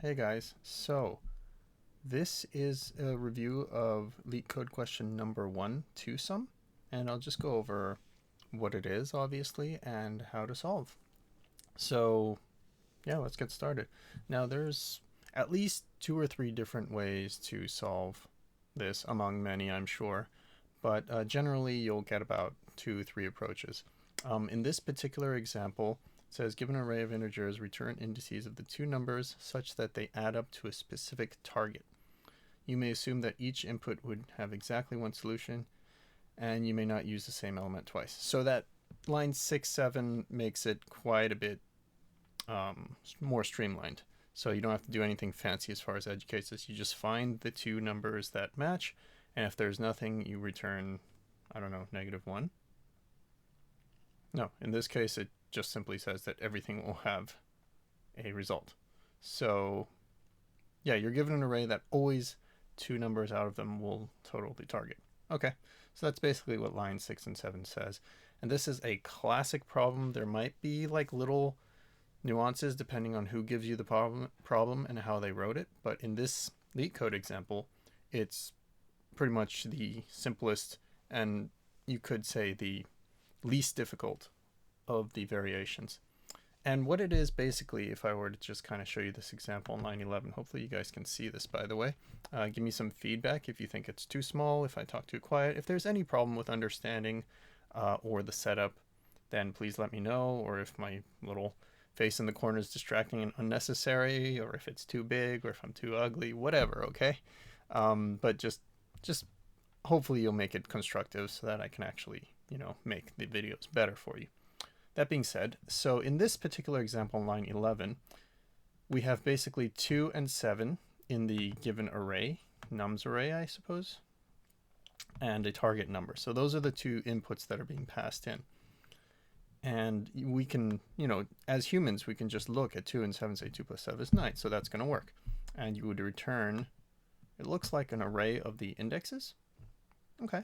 Hey guys, so this is a review of LeetCode question number 1, twoSum, and I'll just go over what it is, obviously, and how to solve. So yeah, let's get started. Now there's at least 2 or 3 different ways to solve this, among many, I'm sure, but generally you'll get about 2, 3 approaches. In this particular example, it says given an array of integers, return indices of the two numbers such that they add up to a specific target. You may assume that each input would have exactly one solution, and you may not use the same element twice. So that line 6, 7 makes it quite a bit more streamlined. So you don't have to do anything fancy as far as edge cases. You just find the two numbers that match, and if there's nothing, you return, I don't know, -1. No, in this case, it just simply says that everything will have a result. So yeah, you're given an array that always 2 numbers out of them will total the target. Okay, so that's basically what line 6 and 7 says. And this is a classic problem. There might be like little nuances depending on who gives you the problem and how they wrote it. But in this LeetCode example, it's pretty much the simplest and you could say the least difficult of the variations. And what it is basically, if I were to just kind of show you this example in line 11, hopefully you guys can see this, by the way. Give me some feedback if you think it's too small, if I talk too quiet. If there's any problem with understanding or the setup, then please let me know. Or if my little face in the corner is distracting and unnecessary, or if it's too big, or if I'm too ugly, whatever, okay? But just hopefully you'll make it constructive so that I can actually, make the videos better for you. That being said, so in this particular example, line 11, we have basically 2 and 7 in the given array, nums array, I suppose, and a target number. So those are the 2 inputs that are being passed in. And we can, as humans, we can just look at 2 and 7 and say 2 plus 7 is 9. So that's going to work. And you would return, it looks like an array of the indexes. Okay.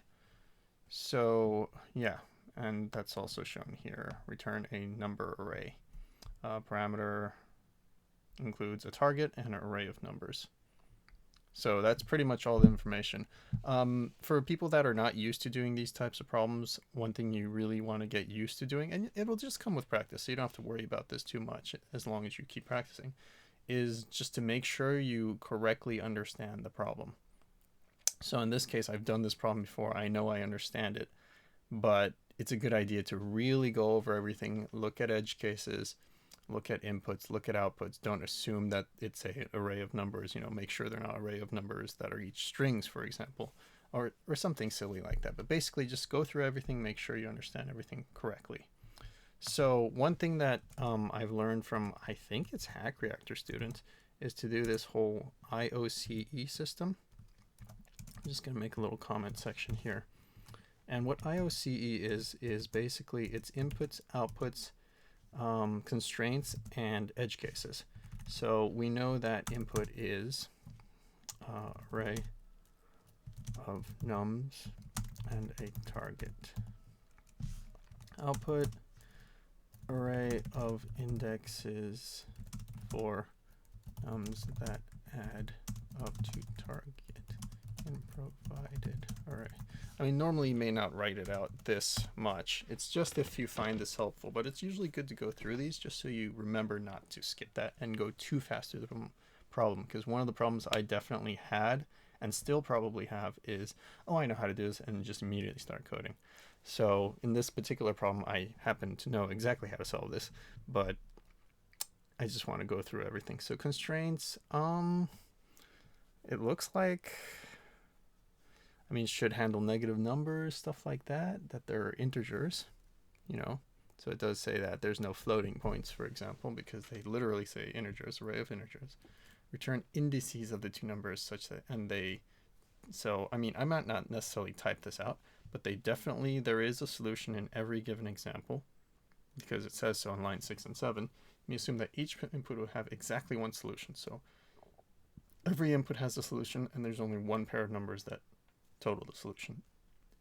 So yeah, and that's also shown here. Return a number array. Parameter includes a target and an array of numbers. So that's pretty much all the information. For people that are not used to doing these types of problems, one thing you really want to get used to doing, and it'll just come with practice, so you don't have to worry about this too much as long as you keep practicing, is just to make sure you correctly understand the problem. So in this case, I've done this problem before. I know I understand it, but it's a good idea to really go over everything, look at edge cases, look at inputs, look at outputs. Don't assume that it's an array of numbers. Make sure they're not an array of numbers that are each strings, for example, or something silly like that. But basically, just go through everything, make sure you understand everything correctly. So one thing that I've learned from, I think it's Hack Reactor students, is to do this whole IOCE system. I'm just going to make a little comment section here. And what IOCE is basically its inputs, outputs, constraints, and edge cases. So we know that input is array of nums and a target. Output, array of indexes for nums that add up to target in provided array. I mean, normally you may not write it out this much. It's just if you find this helpful, but it's usually good to go through these just so you remember not to skip that and go too fast through the problem. Because one of the problems I definitely had and still probably have is, oh, I know how to do this, and just immediately start coding. So in this particular problem, I happen to know exactly how to solve this, but I just want to go through everything. So constraints, it looks like, should handle negative numbers, stuff like that they're integers, So it does say that there's no floating points, for example, because they literally say integers, array of integers. Return indices of the 2 numbers such that, I might not necessarily type this out, but there is a solution in every given example, because it says so on line 6 and 7. You assume that each input will have exactly one solution. So every input has a solution, and there's only one pair of numbers that total the solution,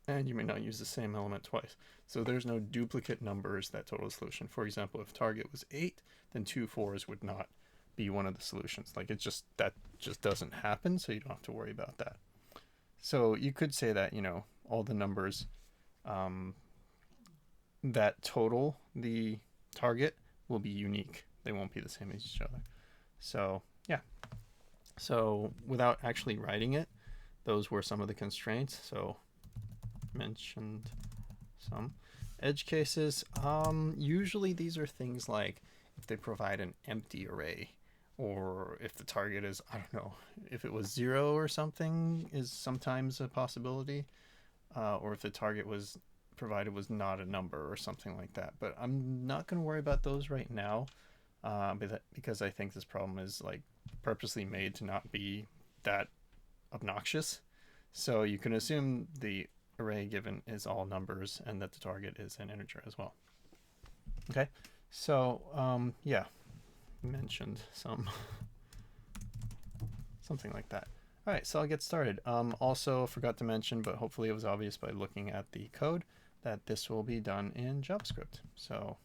and you may not use the same element twice. So there's no duplicate numbers that total the solution. For example, if target was 8, then 2 4s would not be one of the solutions. Like that just doesn't happen, so you don't have to worry about that. So you could say that, all the numbers that total the target will be unique. They won't be the same as each other. So yeah. So without actually writing it, those were some of the constraints. So mentioned some edge cases. Usually these are things like if they provide an empty array, or if the target is, I don't know, if it was 0 or something is sometimes a possibility, or if the target was provided was not a number or something like that. But I'm not going to worry about those right now, because I think this problem is like purposely made to not be that obnoxious. So you can assume the array given is all numbers and that the target is an integer as well. Okay, so yeah, mentioned some something like that. All right, so I'll get started. Also forgot to mention, but hopefully it was obvious by looking at the code, that this will be done in JavaScript. So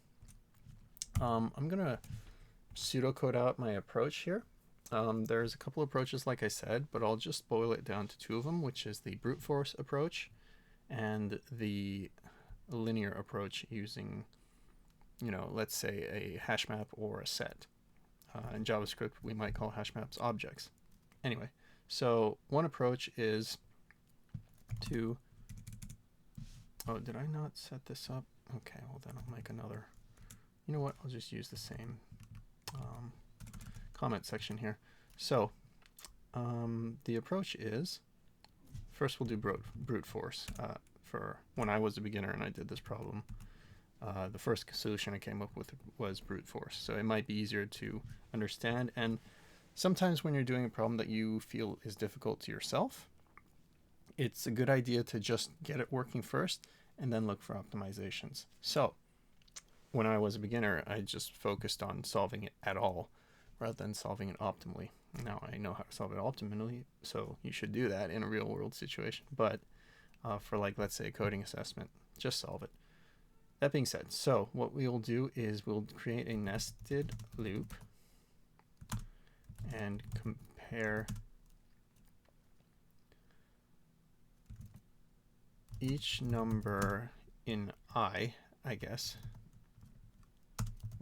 I'm gonna pseudocode out my approach here. There's a couple approaches, like I said, but I'll just boil it down to 2 of them, which is the brute force approach and the linear approach using, let's say a hash map or a set. In JavaScript, we might call hash maps objects. Anyway, so one approach is to, oh, did I not set this up? Okay, well then I'll make another. You know what? I'll just use the same comment section here. So the approach is, first we'll do brute force. For when I was a beginner and I did this problem, the first solution I came up with was brute force. So it might be easier to understand. And sometimes when you're doing a problem that you feel is difficult to yourself, it's a good idea to just get it working first and then look for optimizations. So when I was a beginner, I just focused on solving it at all rather than solving it optimally. Now I know how to solve it optimally, so you should do that in a real world situation. But for, like, let's say a coding assessment, just solve it. That being said, so what we'll do is we'll create a nested loop and compare each number in I guess,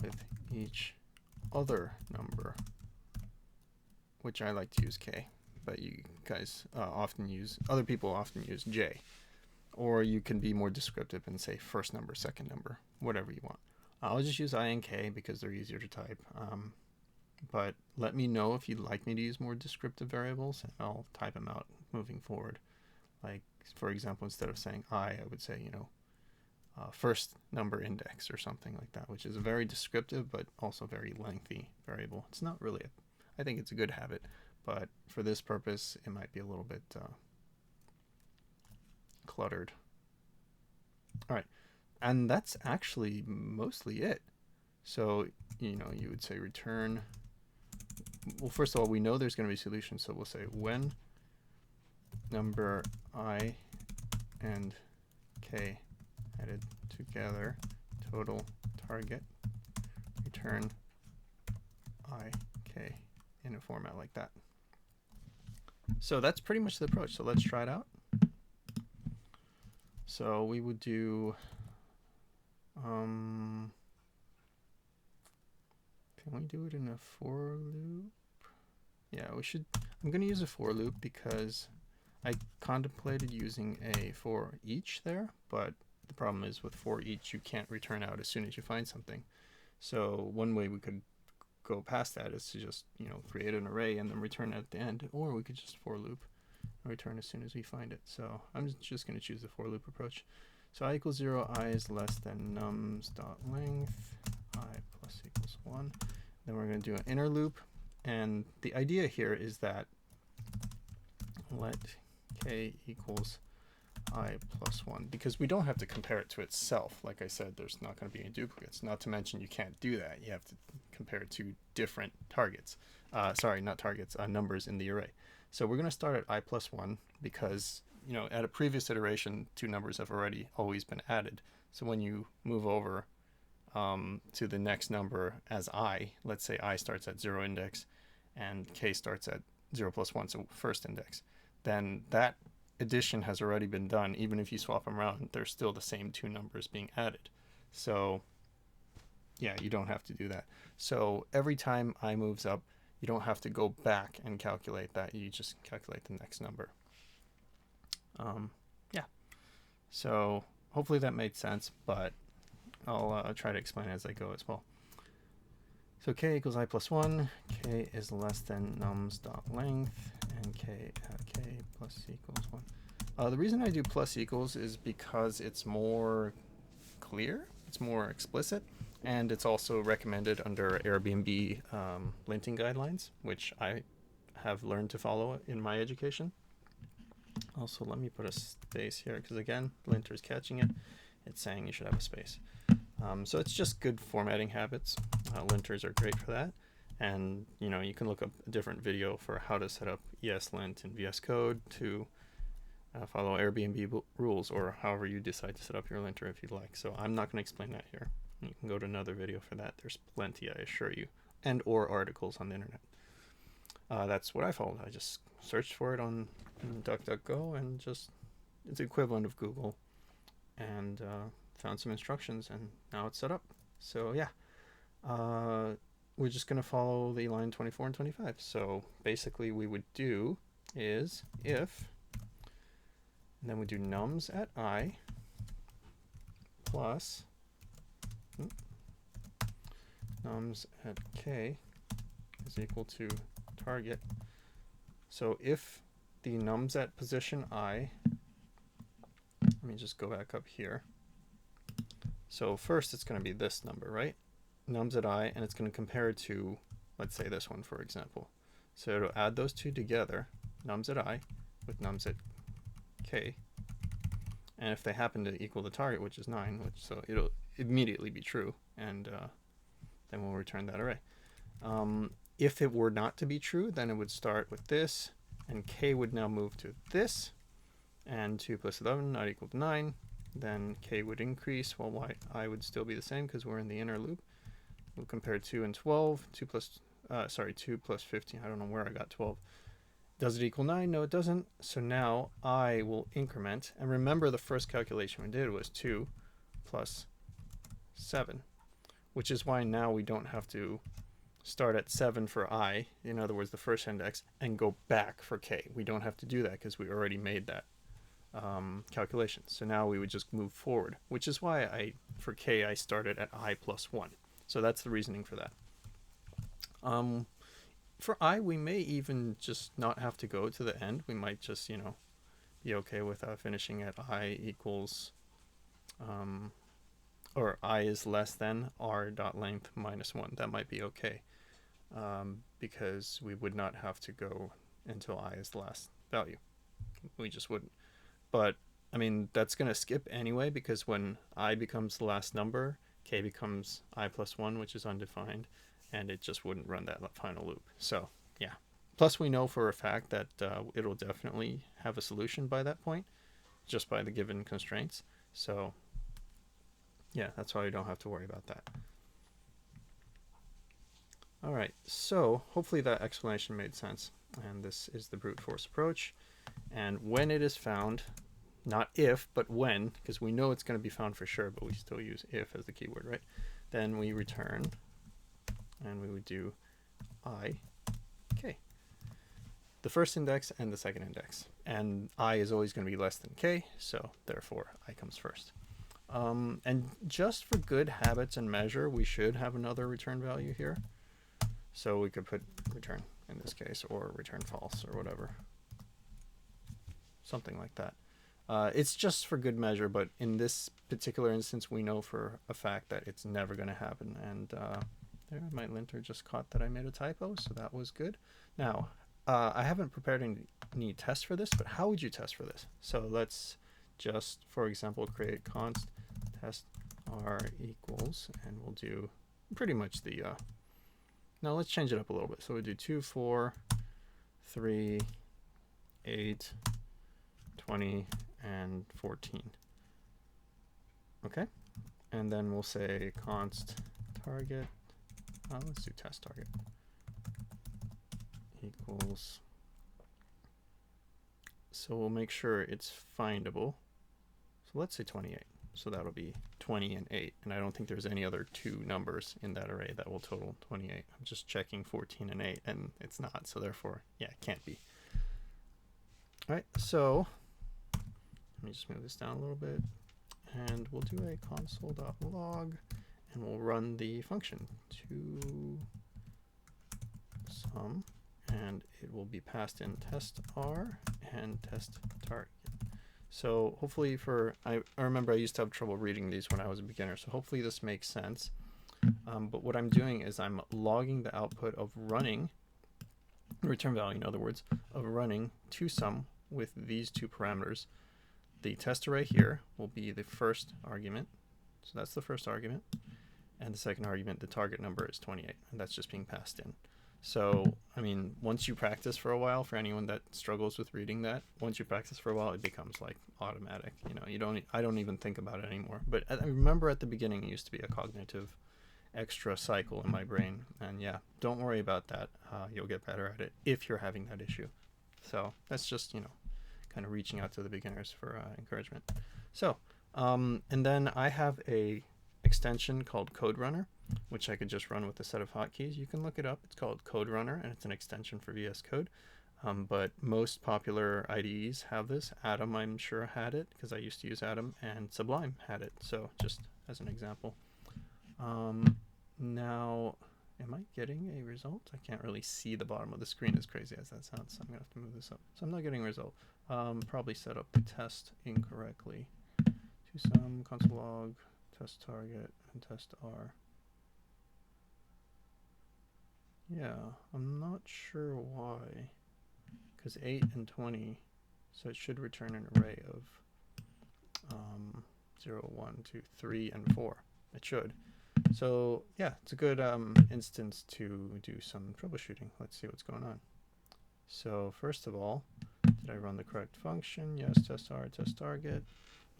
with each other number, which I like to use K, but you guys other people often use J. Or you can be more descriptive and say first number, second number, whatever you want. I'll just use I and K because they're easier to type. But let me know if you'd like me to use more descriptive variables, and I'll type them out moving forward. Like, for example, instead of saying I would say, first number index or something like that, which is a very descriptive but also very lengthy variable. It's not really I think it's a good habit, but for this purpose, it might be a little bit cluttered. All right, and that's actually mostly it. So, you would say return. Well, first of all, we know there's going to be a solution, so we'll say when number I and K added together, total target, return I, K in a format like that. So that's pretty much the approach. So let's try it out. So we would do, can we do it in a for loop? Yeah, we should. I'm going to use a for loop because I contemplated using a for each there, but the problem is with for each, you can't return out as soon as you find something. So one way we could go past that is to just, create an array and then return it at the end, or we could just for loop and return as soon as we find it. So I'm just going to choose the for loop approach. So I equals 0, I is less than nums.length, I plus equals 1. Then we're going to do an inner loop. And the idea here is that let k equals I plus 1, because we don't have to compare it to itself. Like I said, there's not going to be any duplicates. Not to mention you can't do that. You have to compare it to different targets. Sorry, not targets, numbers in the array. So we're going to start at I plus 1 because, at a previous iteration, 2 numbers have already always been added. So when you move over to the next number as I. Let's say I starts at 0 index and k starts at 0 plus 1, so first index. Then that addition has already been done. Even if you swap them around, they're still the same two numbers being added. So yeah, you don't have to do that. So every time I moves up, you don't have to go back and calculate that. You just calculate the next number. Yeah. So hopefully that made sense, but I'll try to explain as I go as well. So k equals I plus 1, k is less than nums.length, and k plus equals 1. The reason I do plus equals is because it's more clear, it's more explicit, and it's also recommended under Airbnb linting guidelines, which I have learned to follow in my education. Also, let me put a space here because, again, linter's catching it. It's saying you should have a space. So it's just good formatting habits. Linters are great for that. And, you know, you can look up a different video for how to set up ESLint in VS Code to follow Airbnb rules, or however you decide to set up your linter if you'd like. So I'm not going to explain that here. You can go to another video for that. There's plenty, I assure you, and or articles on the internet. That's what I followed. I just searched for it on DuckDuckGo, and just it's the equivalent of Google, and found some instructions, and now it's set up. So yeah, we're just going to follow the line 24 and 25. So basically we would do is if, and then we do nums at I plus nums at k is equal to target. So if the nums at position I, let me just go back up here. So first it's going to be this number, right? Nums at I, and it's going to compare it to, let's say this one, for example. So it'll add those two together, nums at I with nums at k. And if they happen to equal the target, which is 9, so it'll immediately be true, and then we'll return that array. If it were not to be true, then it would start with this, and k would now move to this, and 2 plus 11 not equal to 9. Then k would increase while I would still be the same because we're in the inner loop. We'll compare 2 and 12. 2 plus 15. I don't know where I got 12. Does it equal 9? No, it doesn't. So now I will increment. And remember, the first calculation we did was 2 plus 7, which is why now we don't have to start at 7 for I, in other words, the first index, and go back for k. We don't have to do that because we already made that calculation. So now we would just move forward, which is why for k I started at I plus 1. So that's the reasoning for that. For I, we may even just not have to go to the end. We might just, you know, be okay with finishing at I equals, or I is less than r.length minus 1. That might be okay, because we would not have to go until I is the last value. We just wouldn't. But, I mean, that's going to skip anyway, because when I becomes the last number, k becomes I plus 1, which is undefined, and it just wouldn't run that final loop. So, yeah. Plus, we know for a fact that it'll definitely have a solution by that point, just by the given constraints. So, yeah, that's why we don't have to worry about that. All right, so hopefully that explanation made sense. And this is the brute force approach. And when it is found, not if, but when, because we know it's going to be found for sure, but we still use if as the keyword, right? Then we return, and we would do I, k, the first index and the second index. And I is always going to be less than k, so therefore I comes first. And just for good habits and measure, we should have another return value here. So we could put return in this case, or return false, or whatever. Something like that. It's just for good measure, but in this particular instance, we know for a fact that it's never going to happen. And there, my linter just caught that I made a typo, so that was good. Now, I haven't prepared any tests for this, but how would you test for this? So let's just, for example, create const test r equals, and we'll do pretty much the, now let's change it up a little bit. So we do 2, 4, 3, 8, 20, and 14. Okay, and then we'll say const target, let's do test target, equals, so we'll make sure it's findable. So let's say 28. So that'll be 20 and 8. And I don't think there's any other two numbers in that array that will total 28. I'm just checking 14 and 8, and it's not. So therefore, yeah, it can't be. All right, so let me just move this down a little bit. And we'll do a console.log, and we'll run the function twoSum, and it will be passed in test_r and test target. So hopefully I remember I used to have trouble reading these when I was a beginner, so hopefully this makes sense. But what I'm doing is I'm logging the output of running, return value in other words, of running twoSum with these two parameters. The test array here will be the first argument, so that's the first argument, and the second argument, the target number, is 28, and that's just being passed in. So, I mean, once you practice for a while, for anyone that struggles with reading that, once you practice for a while, it becomes like automatic. You know, I don't even think about it anymore. But I remember at the beginning, it used to be a cognitive extra cycle in my brain. And yeah, don't worry about that. You'll get better at it if you're having that issue. So that's just, you know, kind of reaching out to the beginners for encouragement. So, and then I have a extension called Code Runner, which I could just run with a set of hotkeys. You can look it up. It's called Code Runner, and it's an extension for VS Code. But most popular IDEs have this. Atom, I'm sure, had it because I used to use Atom, and Sublime had it. So just as an example. Now, am I getting a result? I can't really see the bottom of the screen, as crazy as that sounds. So I'm going to have to move this up. So I'm not getting a result. Probably set up the test incorrectly. twoSum, console log, test target, and test_r. Yeah, I'm not sure why. Because 8 and 20, so it should return an array of 0, 1, 2, 3, and 4. It should. So yeah, it's a good instance to do some troubleshooting. Let's see what's going on. So first of all, did I run the correct function? Yes, test_r, test target,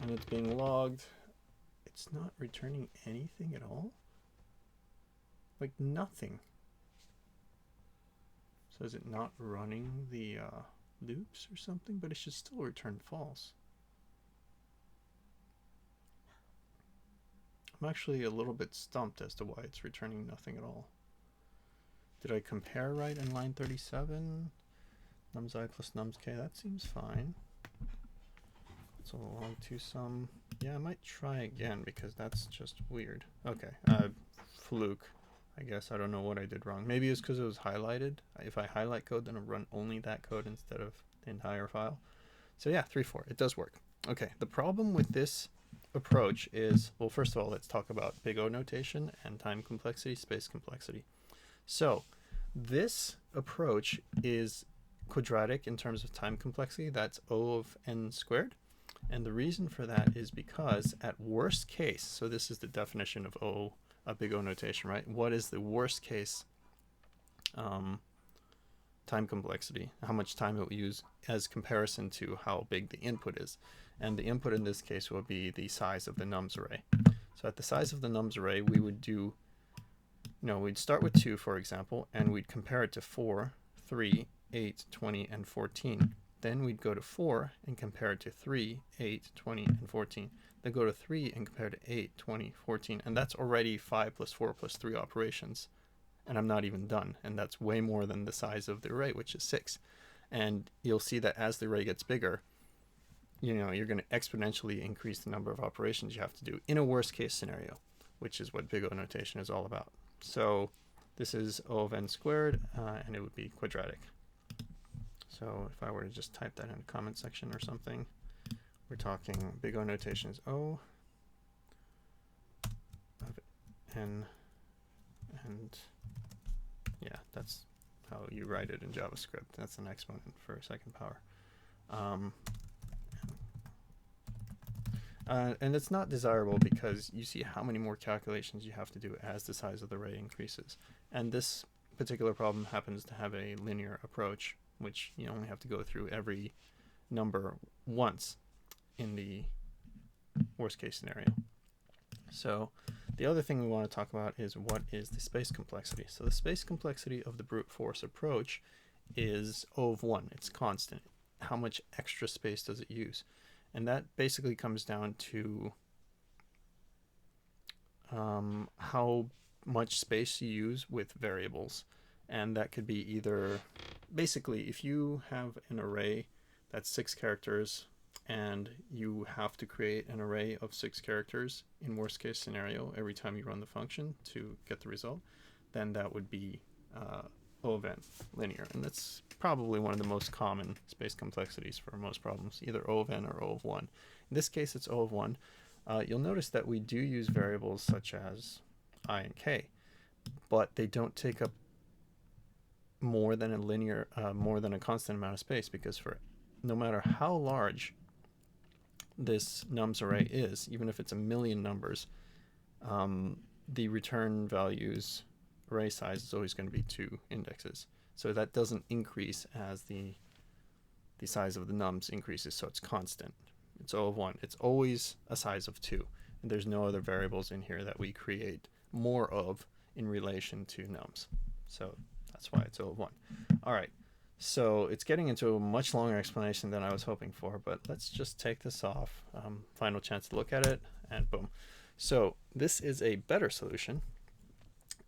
and it's being logged. It's not returning anything at all. Like nothing. So is it not running the loops or something? But it should still return false. I'm actually a little bit stumped as to why it's returning nothing at all. Did I compare right in line 37? Nums I plus nums k, that seems fine. So log twoSum. Yeah, I might try again because that's just weird. Okay, fluke. I guess I don't know what I did wrong. Maybe it's because it was highlighted. If I highlight code, then it'll run only that code instead of the entire file. So yeah, 3.4, it does work. Okay, the problem with this approach is, well, first of all, let's talk about big O notation and time complexity, space complexity. So this approach is quadratic in terms of time complexity. That's O of n squared. And the reason for that is because at worst case, so this is the definition of O, a big O notation, right? What is the worst case time complexity? How much time it will use as comparison to how big the input is. And the input in this case will be the size of the nums array. So at the size of the nums array, we would do, we'd start with 2, for example, and we'd compare it to 4, 3, 8, 20, and 14. Then we'd go to 4 and compare it to 3, 8, 20, and 14. Then go to 3 and compare to 8, 20, 14. And that's already 5 plus 4 plus 3 operations. And I'm not even done. And that's way more than the size of the array, which is 6. And you'll see that as the array gets bigger, you're going to exponentially increase the number of operations you have to do in a worst case scenario, which is what big O notation is all about. So this is O of n squared, and it would be quadratic. So if I were to just type that in the comment section or something, we're talking big O notation is O of n, and yeah, that's how you write it in JavaScript. That's an exponent for a second power. And it's not desirable because you see how many more calculations you have to do as the size of the array increases. And this particular problem happens to have a linear approach, which you only have to go through every number once in the worst case scenario. So the other thing we want to talk about is what is the space complexity. So the space complexity of the brute force approach is O of 1. It's constant. How much extra space does it use? And that basically comes down to how much space you use with variables. And that could be either, basically, if you have an array that's 6 characters and you have to create an array of 6 characters in worst case scenario every time you run the function to get the result, then that would be O of n, linear. And that's probably one of the most common space complexities for most problems, either O of n or O of 1. In this case, it's O of 1. You'll notice that we do use variables such as I and k, but they don't take up more than a linear, more than a constant amount of space, because for no matter how large this nums array is, even if it's a million numbers, the return value's array size is always going to be 2 indexes. So that doesn't increase as the size of the nums increases, so it's constant. It's O of 1. It's always a size of 2. And there's no other variables in here that we create more of in relation to nums. So that's why it's O of 1. All right. So it's getting into a much longer explanation than I was hoping for, but let's just take this off. Final chance to look at it, and boom. So this is a better solution,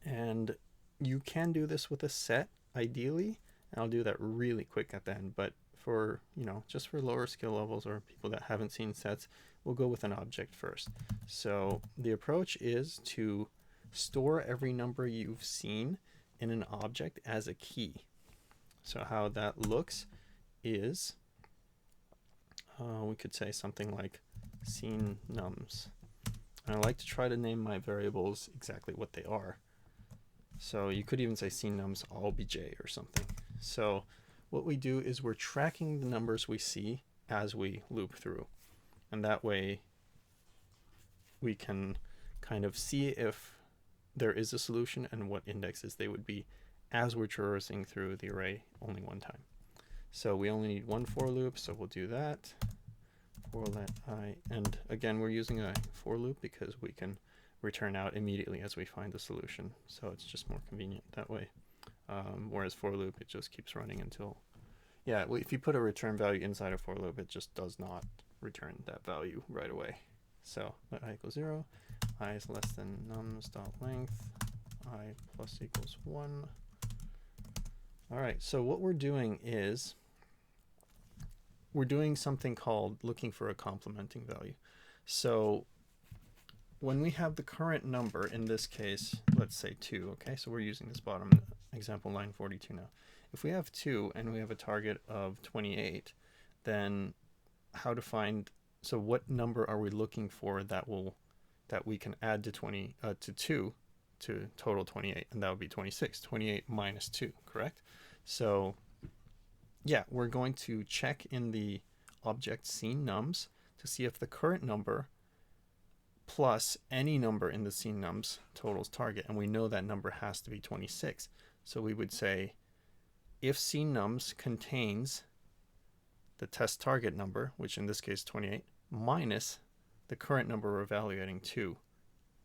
and you can do this with a set, ideally, and I'll do that really quick at the end, but for, just for lower skill levels or people that haven't seen sets, we'll go with an object first. So the approach is to store every number you've seen in an object as a key. So how that looks is, we could say something like seen nums. And I like to try to name my variables exactly what they are. So you could even say seen nums all bj or something. So what we do is we're tracking the numbers we see as we loop through. And that way we can kind of see if there is a solution and what indexes they would be as we're traversing through the array only one time. So we only need one for loop, so we'll do that. For let I, and again, we're using a for loop because we can return out immediately as we find the solution. So it's just more convenient that way. Whereas for loop, it just keeps running until, well, if you put a return value inside a for loop, it just does not return that value right away. So let I equals 0, I is less than nums.length, I plus equals 1. All right, so what we're doing is we're doing something called looking for a complementing value. So when we have the current number, in this case, let's say 2, okay? So we're using this bottom example, line 42 now. If we have 2 and we have a target of 28, then how to find, so what number are we looking for that we can add to 2 to total 28, and that would be 26. 28 minus 2, correct? So we're going to check in the object seen nums to see if the current number plus any number in the seen nums totals target, and we know that number has to be 26. So we would say if seen nums contains the test target number, which in this case 28, minus the current number we're evaluating 2.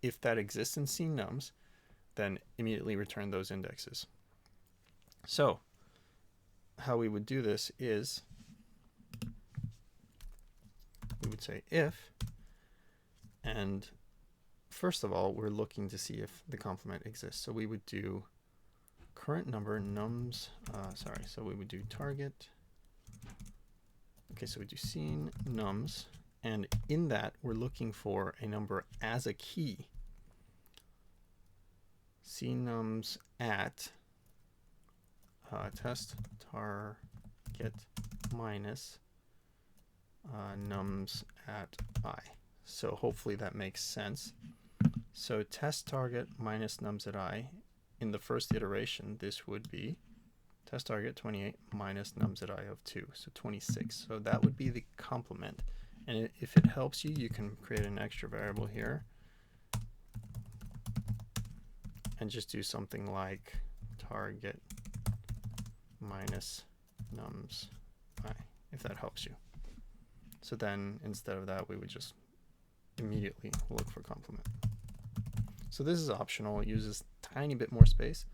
If that exists in seen nums, then immediately return those indexes. So how we would do this is we would say if, and first of all, we're looking to see if the complement exists. So we would do current number nums, so we would do target. Okay, so we do seen nums, and in that we're looking for a number as a key. Seen nums at test target minus nums at I. So hopefully that makes sense. So test target minus nums at I, in the first iteration, this would be test target 28 minus nums at I of 2, so 26. So that would be the complement. And if it helps you, you can create an extra variable here and just do something like target minus nums I, if that helps you. So then instead of that, we would just immediately look for complement. So this is optional. It uses a tiny bit more space,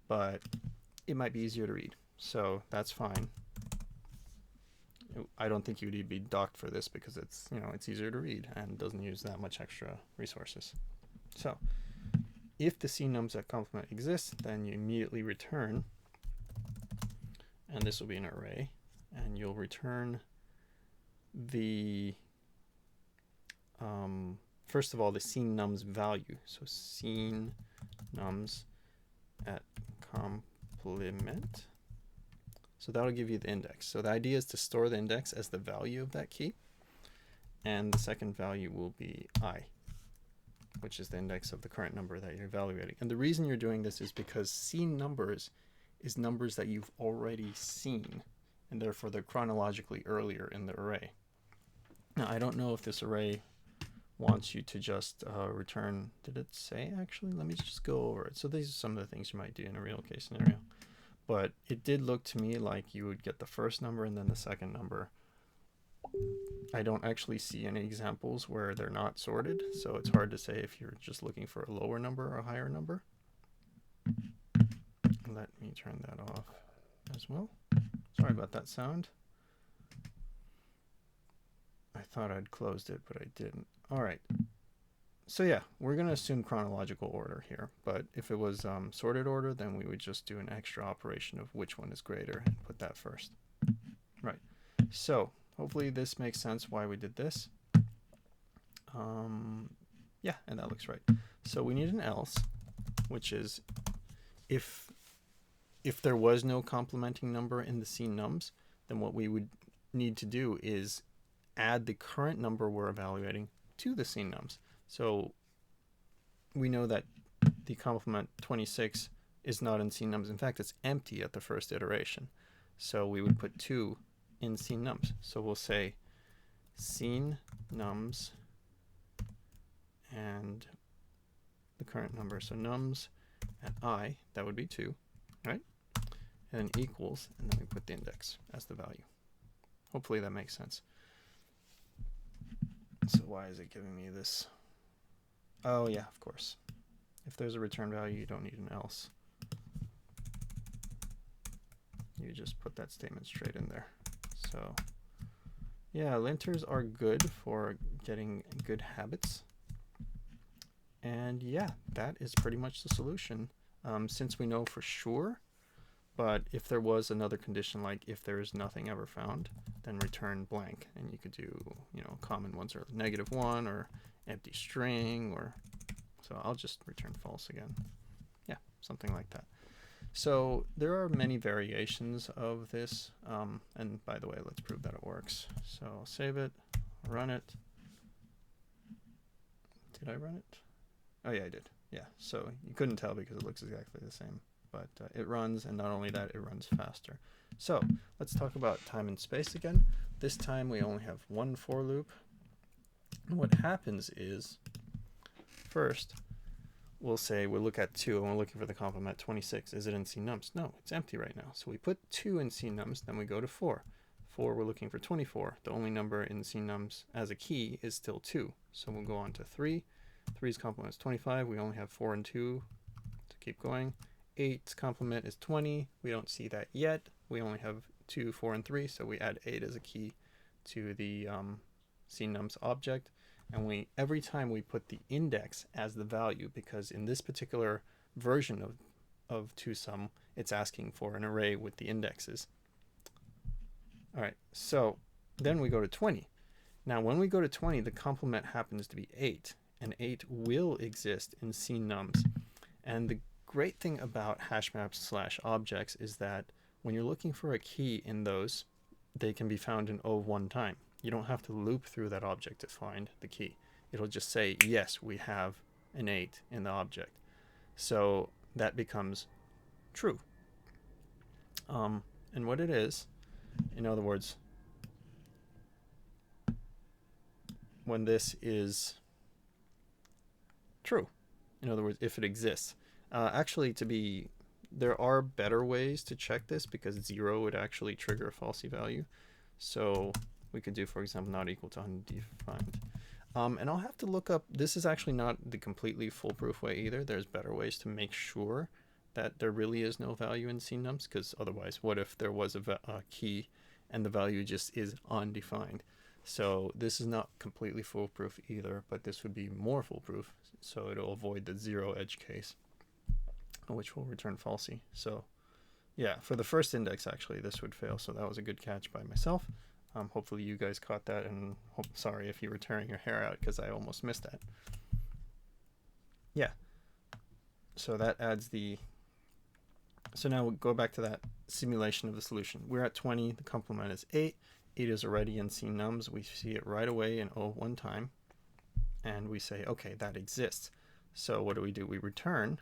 but it might be easier to read. So that's fine. I don't think you'd be docked for this because it's, it's easier to read and doesn't use that much extra resources. So if the cnums at complement exists, then you immediately return, and this will be an array, and you'll return the first of all the cnums value. So cnums at complement. So that'll give you the index. So the idea is to store the index as the value of that key, and the second value will be I, which is the index of the current number that you're evaluating. And the reason you're doing this is because cnumbers is numbers that you've already seen, and therefore they're chronologically earlier in the array. Now, I don't know if this array wants you to just return, did it say actually? Let me just go over it. So these are some of the things you might do in a real case scenario. But it did look to me like you would get the first number and then the second number. I don't actually see any examples where they're not sorted, so it's hard to say if you're just looking for a lower number or a higher number. Let me turn that off as well. Sorry about that sound. I thought I'd closed it, but I didn't. All right. So yeah, we're going to assume chronological order here, but if it was sorted order, then we would just do an extra operation of which one is greater and put that first. Right. So hopefully this makes sense why we did this. Yeah, and that looks right. So we need an else, which is if there was no complementing number in the cnums, then what we would need to do is add the current number we're evaluating to the cnums. So we know that the complement 26 is not in cnums. In fact, it's empty at the first iteration. So we would put 2 in cnums. So we'll say cnums and the current number. So nums at I, that would be 2, right? And then equals, and then we put the index as the value. Hopefully that makes sense. So why is it giving me this? Oh yeah, of course. If there's a return value, you don't need an else. You just put that statement straight in there. So yeah, linters are good for getting good habits. And yeah, that is pretty much the solution. Since we know for sure, but if there was another condition, like if there is nothing ever found, then return blank. And you could do, common ones are -1 or empty string, or so I'll just return false again. Yeah, something like that. So there are many variations of this. And by the way, let's prove that it works. So I'll save it, run it. Did I run it? Oh yeah, I did. Yeah, so you couldn't tell because it looks exactly the same. But it runs, and not only that, it runs faster. So let's talk about time and space again. This time we only have one for loop. And what happens is, first, we'll look at 2, and we're looking for the complement 26. Is it in cnums? No, it's empty right now. So we put 2 in cnums, then we go to 4. 4, we're looking for 24. The only number in cnums as a key is still 2. So we'll go on to 3. 3's complement is 25. We only have 4 and 2 to keep going. 8's complement is 20. We don't see that yet. We only have 2, 4, and 3, so we add 8 as a key to the cnums object. And every time we put the index as the value, because in this particular version of twoSum, it's asking for an array with the indexes. All right, so then we go to 20. Now, when we go to 20, the complement happens to be 8, and 8 will exist in cnums. And the great thing about hash maps / objects is that when you're looking for a key in those, they can be found in O of one time. You don't have to loop through that object to find the key. It'll just say, yes, we have an 8 in the object. So that becomes true. And what it is, in other words, when this is true, in other words, if it exists. Actually, there are better ways to check this, because 0 would actually trigger a falsy value. So we could do, for example, not equal to undefined. And I'll have to look up, this is actually not the completely foolproof way either. There's better ways to make sure that there really is no value in CNums, because otherwise, what if there was a key and the value just is undefined? So this is not completely foolproof either, but this would be more foolproof. So it'll avoid the zero edge case, which will return falsy. So yeah, for the first index, actually, this would fail. So that was a good catch by myself. Hopefully you guys caught that, and sorry if you were tearing your hair out because I almost missed that. Yeah. So that adds the... So now we'll go back to that simulation of the solution. We're at 20. The complement is 8. 8 is already in CNums. We see it right away in O one time. And we say, okay, that exists. So what do? We return.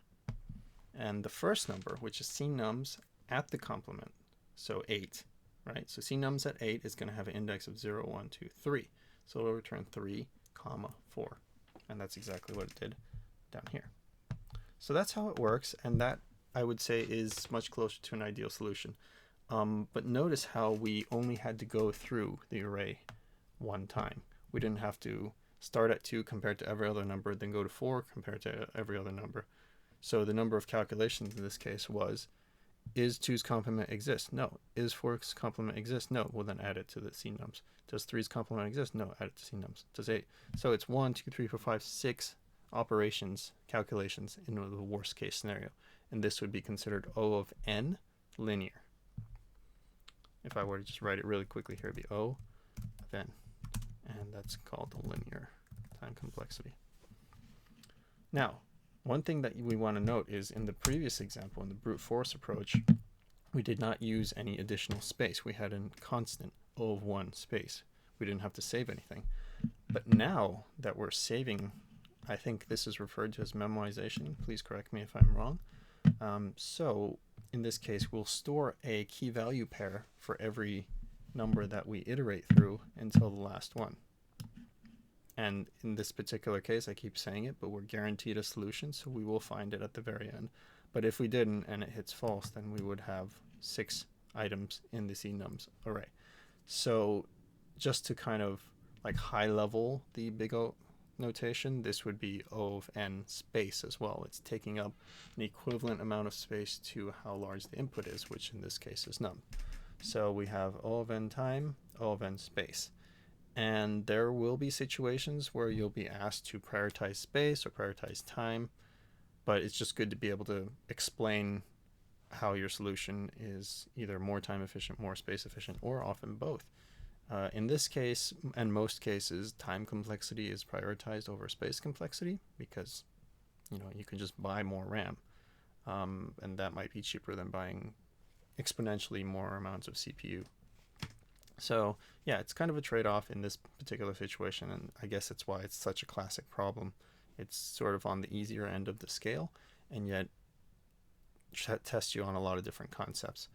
And the first number, which is CNums at the complement, so 8. Right? So CNums at 8 is going to have an index of 0, 1, 2, 3. So it'll return 3, 4. And that's exactly what it did down here. So that's how it works, and that, I would say, is much closer to an ideal solution. But notice how we only had to go through the array one time. We didn't have to start at 2 compared to every other number, then go to 4 compared to every other number. So the number of calculations in this case was, is 2's complement exist? No. Is 4's complement exist? No. We'll then add it to the CNums. Does 3's complement exist? No. Add it to CNums. Does 8? So it's 1, 2, 3, 4, 5, 6 operations, calculations in the worst case scenario. And this would be considered O of n linear. If I were to just write it really quickly here, it'd be O of n. And that's called the linear time complexity. Now, one thing that we want to note is in the previous example, in the brute force approach, we did not use any additional space. We had a constant O of 1 space. We didn't have to save anything. But now that we're saving, I think this is referred to as memoization. Please correct me if I'm wrong. So in this case, we'll store a key value pair for every number that we iterate through until the last one. And in this particular case, I keep saying it, but we're guaranteed a solution, so we will find it at the very end. But if we didn't and it hits false, then we would have 6 items in the CNums array. So just to kind of like high level the big O notation, this would be O of n space as well. It's taking up an equivalent amount of space to how large the input is, which in this case is num. So we have O of n time, O of n space. And there will be situations where you'll be asked to prioritize space or prioritize time, but it's just good to be able to explain how your solution is either more time efficient, more space efficient, or often both. In this case, and most cases, time complexity is prioritized over space complexity because, you know, you can just buy more RAM, and that might be cheaper than buying exponentially more amounts of CPU. So yeah, it's kind of a trade-off in this particular situation, and I guess that's why it's such a classic problem. It's sort of on the easier end of the scale, and yet tests you on a lot of different concepts.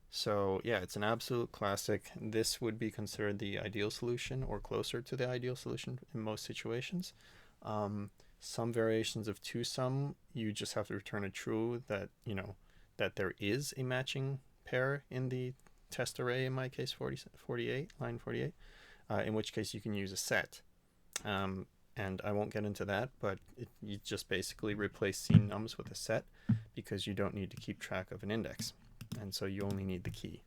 So yeah, it's an absolute classic. This would be considered the ideal solution or closer to the ideal solution in most situations. Some variations of twoSum, you just have to return a true that, you know, that there is a matching pair in the test array, in my case 48, line 48, in which case you can use a set. And I won't get into that, but you just basically replace CNums with a set because you don't need to keep track of an index. And so you only need the key.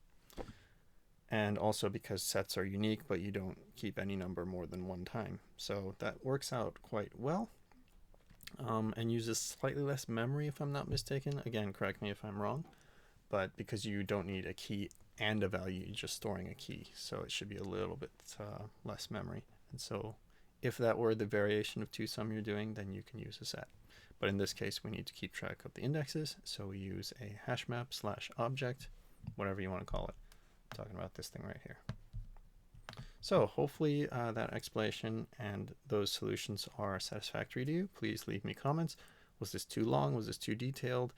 And also because sets are unique, but you don't keep any number more than one time. So that works out quite well. And uses slightly less memory if I'm not mistaken. Again, correct me if I'm wrong. But because you don't need a key and a value, you're just storing a key. So it should be a little bit less memory. And so if that were the variation of twoSum you're doing, then you can use a set. But in this case, we need to keep track of the indexes. So we use a hash map / object, whatever you want to call it. I'm talking about this thing right here. So hopefully that explanation and those solutions are satisfactory to you. Please leave me comments. Was this too long? Was this too detailed?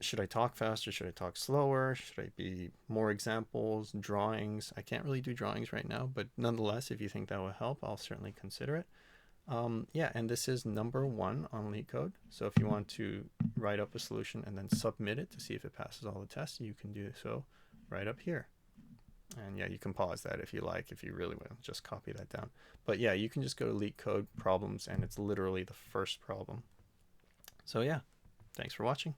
Should I talk faster? Should I talk slower? Should I be more examples, drawings? I can't really do drawings right now, but nonetheless, if you think that will help, I'll certainly consider it. Yeah, and this is number 1 on LeetCode. So if you want to write up a solution and then submit it to see if it passes all the tests, you can do so right up here. And yeah, you can pause that if you like, if you really want to just copy that down. But yeah, you can just go to LeetCode problems and it's literally the first problem. So yeah, thanks for watching.